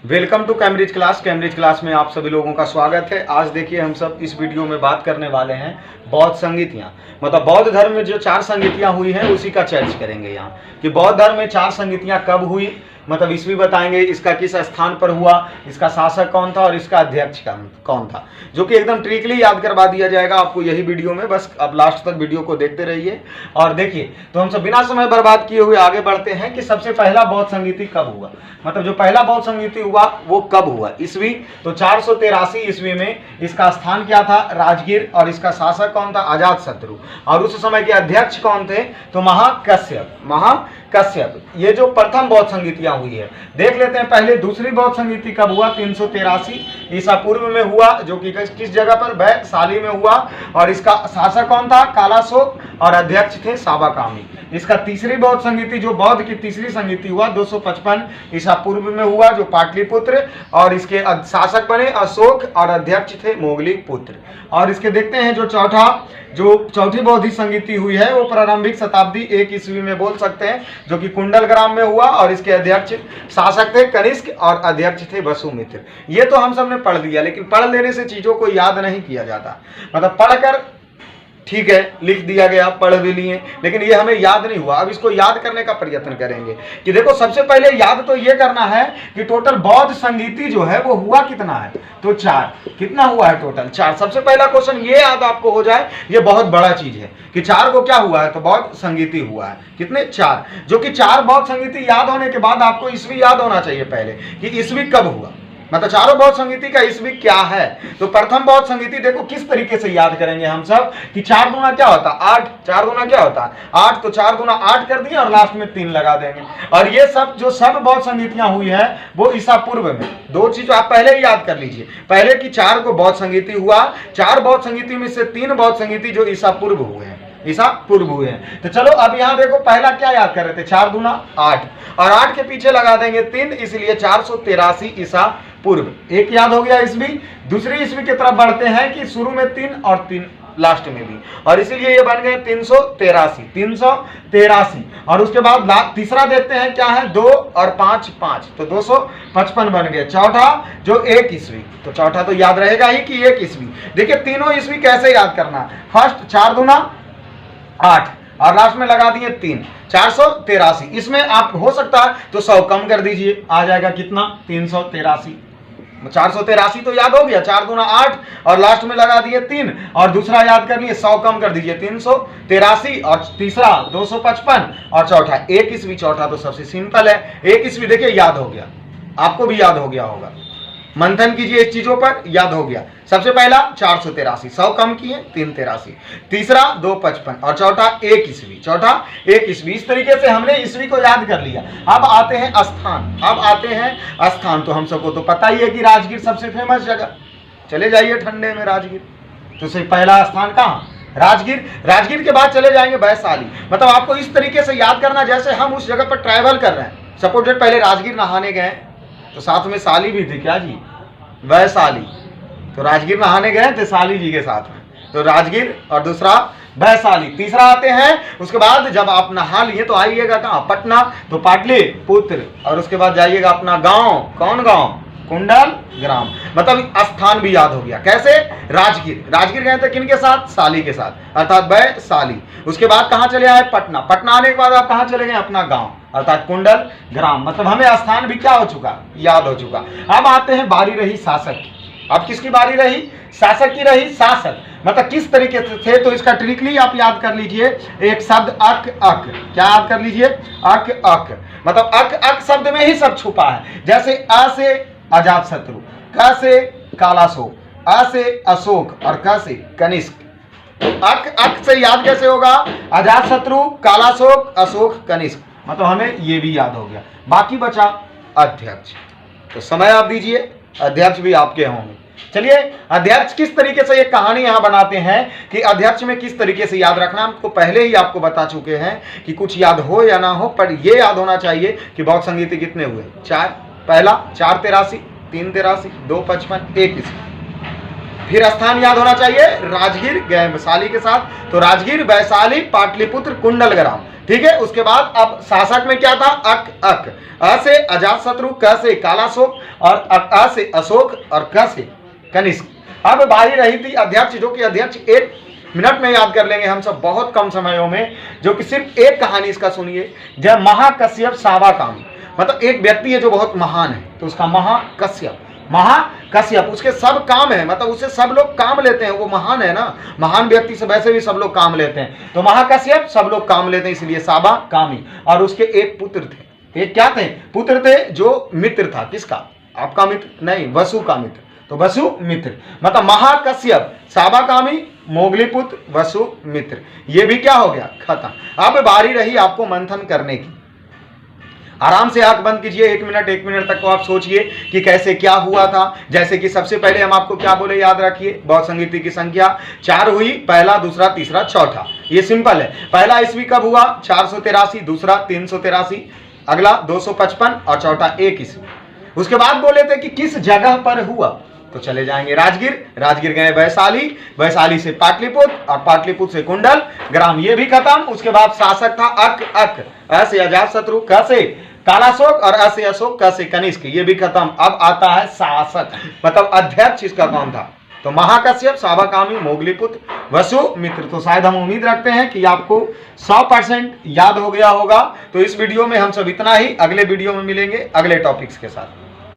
Welcome to Cambridge class. Cambridge class में आप सभी लोगों का स्वागत है। आज देखिए हम सब इस वीडियो में बात करने वाले हैं बौद्ध संगीतियाँ, मतलब बौद्ध धर्म में जो 4 संगीतियाँ हुई हैं उसी का चर्च करेंगे यहाँ कि बौद्ध धर्म में 4 संगीतियाँ कब हुई, मतलब ईस्वी बताएंगे, इसका किस स्थान पर हुआ, इसका शासक कौन था और इसका अध्यक्ष कौन था, जो कि एकदम ट्रिकली याद करवा दिया जाएगा आपको यही वीडियो में। बस अब लास्ट तक वीडियो को देखते रहिए और देखिए। तो हम सब बिना समय बर्बाद किए हुए आगे बढ़ते हैं कि सबसे पहला बौद्ध संगीति कब हुआ, मतलब जो पहला बौद्ध संगीति हुआ वो कब हुआ। ईस्वी तो 483 ईस्वी में। इसका स्थान क्या था, राजगीर, और इसका शासक कौन था, अजातशत्रु, और उस समय के अध्यक्ष कौन थे, तो महाकश्यप। ये जो प्रथम बौद्ध संगीतियां हुई है देख लेते हैं पहले। दूसरी बौद्ध संगीति कब हुआ, 383 ईसा पूर्व में हुआ, जो कि किस जगह पर, वैशाली में हुआ, और इसका शासक कौन था, कालाशोक, और अध्यक्ष थे साबाकामी। इसका तीसरी बौद्ध संगीति, जो बौद्ध की तीसरी संगीति हुआ, 255 ईसा पूर्व में हुआ, जो पाटलिपुत्र, और इसके शासक बने अशोक और अध्यक्ष थे मोगलीपुत्र। और इसके देखते हैं जो चौथी बौद्ध संगीति हुई है वो प्रारंभिक शताब्दी 1 ईस्वी में बोल सकते हैं, जो कि कुंडलग्राम में हुआ, और इसके अध्यक्ष शासक थे कनिष्क और अध्यक्ष थे वसुमित्र। ये तो हम सब ने पढ़ लिया, लेकिन पढ़ लेने से चीजों को याद नहीं किया जाता, मतलब पढ़कर ठीक है लिख दिया गया, पढ़ भी लिए, लेकिन ये हमें याद नहीं हुआ। अब इसको याद करने का प्रयत्न करेंगे कि देखो सबसे पहले याद तो ये करना है कि टोटल बौद्ध संगीति जो है वो हुआ कितना है, तो 4। कितना हुआ है टोटल, 4। सबसे पहला क्वेश्चन ये याद आपको हो जाए, ये बहुत बड़ा चीज है कि 4 को क्या हुआ है, तो बौद्ध संगीति हुआ है। कितने, 4। जो कि 4 बौद्ध संगीति याद होने के बाद आपको ईस्वी याद होना चाहिए पहले कि ईस्वी कब हुआ, मतलब चारों बौद्ध संगीति का ईस्वी क्या है। तो प्रथम बौद्ध संगीति देखो किस तरीके से याद करेंगे हम सब कि 4 गुना क्या होता है, 8। 4 गुना क्या होता है, 8। तो 4 गुना 8 कर दिए और लास्ट में 3 लगा देंगे। और ये सब जो सब बौद्ध संगीतियां हुई है वो ईसा पूर्व में। 2 चीज आप पहले ही याद कर लीजिए, पहले कि 4 को बौद्ध संगीति हुआ, 4 बौद्ध संगीति में से 3 बौद्ध संगीति जो ईसा पूर्व हुए हैं, ईसा पूर्व हुए हैं। तो चलो अब यहां देखो पहला क्या याद कर रहे थे, 4 गुना 8, और 8 के पीछे लगा देंगे 3, इसलिए 483 ईसा पूर्व। एक याद हो गया ईस्वी। दूसरी ईस्वी की तरफ बढ़ते हैं कि शुरू में 3 और 3 लास्ट में भी, और इसीलिए ये बन गए 383। और उसके बाद तीसरा देखते हैं क्या है, 2 और 5, 5, तो 255 बन गए। चौथा जो 1 ईस्वी, तो चौथा तो याद रहेगा ही कि 1 ईस्वी। देखिए तीनों ईस्वी कैसे याद करना है, फर्स्ट 4 गुना 8 और लास्ट में लगा दिए 3, 483। इसमें आप हो सकता है तो 100 कम कर दीजिए, आ जाएगा कितना, 383। 483 तो याद हो गया, 4 गुना 8 और लास्ट में लगा दिए 3, और दूसरा याद कर लिए, 100 कम कर दीजिए, 383, और तीसरा 255, और चौथा 1 ईस्वी। चौथा तो सबसे सिंपल है, 1 ईस्वी देखिए याद हो गया, आपको भी याद हो गया होगा, मंथन कीजिए इस चीजों पर, याद हो गया। सबसे पहला 483, 100 कम किए 383, तीसरा 255, और चौथा 1 ईस्वी। चौथा 1 ईस्वी। इस तरीके से हमने ईस्वी को याद कर लिया। अब आते हैं स्थान। तो हम सबको तो पता ही है कि राजगीर सबसे फेमस जगह, चले जाइए ठंडे में राजगीर। तो सिर्फ पहला स्थान कहाँ, राजगीर के बाद चले जाएंगे वैशाली। मतलब आपको इस तरीके से याद करना जैसे हम उस जगह पर ट्रैवल कर रहे हैं। सपोज पहले राजगीर नहाने गए तो साथ में साली भी थी, क्या जी, वैशाली। तो राजगीर नहाने गए थे साली जी के साथ में, तो राजगीर, और दूसरा वैशाली। तीसरा आते हैं, उसके बाद जब आप नहा लिए तो आइएगा कहाँ, पटना, तो पाटलिपुत्र, और उसके बाद जाइएगा अपना गांव, कौन गांव, कुंडलग्राम। मतलब स्थान भी याद हो गया। कैसे, राजगीर गए थे किनके साथ, साली के साथ, अर्थात वैशाली। उसके बाद कहाँ चले आए, पटना आने के बाद आप कहाँ चले गए, अपना गांव, अर्थात कुंडलग्राम। मतलब हमें स्थान भी क्या हो चुका, याद हो चुका। अब आते हैं बारी रही शासक की। अब किसकी बारी रही, शासक की रही। शासक मतलब किस तरीके से थे, तो इसका ट्रिकली आप याद कर लीजिए, एक शब्द अक, क्या याद कर लीजिए, अक। मतलब अक शब्द में ही सब छुपा है। जैसे अ से अजातशत्रु, क से कालाशोक, अ से अशोक, और क से कनिष्क। तो अक से याद कैसे होगा, अजातशत्रु, कालाशोक, अशोक, कनिष्क। मतलब हमें ये भी याद हो गया। बाकी बचा अध्यक्ष, तो समय आप दीजिए, अध्यक्ष भी आपके होंगे। चलिए अध्यक्ष किस तरीके से, एक कहानी यहां बनाते हैं कि अध्यक्ष में किस तरीके से याद रखना। हमको पहले ही आपको बता चुके हैं कि कुछ याद हो या ना हो, पर यह याद होना चाहिए कि बौद्ध संगीति कितने हुए, 4। पहला 483, 383, 255, 1 ईस्वी। फिर स्थान याद होना चाहिए, राजगीर गए वैशाली के साथ, तो राजगीर, वैशाली, पाटलिपुत्र, कुंडलग्राम। ठीक है। उसके बाद अब शासक में क्या था, अक अक, अ से अजातशत्रु, क से कालाशोक और अ से अशोक और क से कनिष्क। अब बारी रही थी अध्यक्ष, जो कि अध्यक्ष 1 मिनट में याद कर लेंगे हम सब, बहुत कम समयों में, जो कि सिर्फ एक कहानी इसका सुनिए। जब महाकश्यप सावाकामी, मतलब एक व्यक्ति है जो बहुत महान है, तो उसका महाकश्यप, महाकश्यप उसके सब काम है, मतलब उससे सब लोग काम लेते हैं, वो महान है ना, महान व्यक्ति से वैसे भी सब लोग काम लेते हैं, तो महाकश्यप सब लोग काम लेते हैं, इसलिए सावाकामी। और उसके एक पुत्र थे, एक क्या थे, पुत्र थे, जो मित्र था, किसका, आपका मित्र नहीं, वसु का मित्र, तो वसु मित्र, मतलब महाकश्यप सावाकामी, मोगलीपुत्र, वसु मित्र, ये भी क्या हो गया, खत्म। अब बारी रही आपको मंथन करने की। आराम से आंख बंद कीजिए, 1 मिनट तक को आप सोचिए कि कैसे क्या हुआ था। जैसे कि सबसे पहले हम आपको क्या बोले, याद रखिए, बहुसंगीति की संख्या 4 हुई, पहला, दूसरा, तीसरा, चौथा, ये सिंपल है। पहला ईस्वी कब हुआ, 483, दूसरा 383, अगला 255 और चौथा 1 ईस्वी। उसके बाद बोले थे कि किस जगह पर हुआ, तो चले जाएंगे राजगीर, राजगीर गए वैशाली, वैशाली से पाटलिपुत्र और पाटलिपुत्र से कुंडल ग्राम, ये भी खत्म। उसके बाद शासक था अक अक, अ से अजातशत्रु, क से कालाशोक और अ से अशोक, क से कनिष्क, ये भी खत्म। अब आता है शासक, मतलब अध्यक्ष, इसका कौन था, तो महाकश्यप सावाकामी, मोगलीपुत्र, वसु मित्र। तो शायद हम उम्मीद रखते हैं कि आपको 100% याद हो गया होगा। तो इस वीडियो में हम सब इतना ही, अगले वीडियो में मिलेंगे अगले टॉपिक्स के साथ।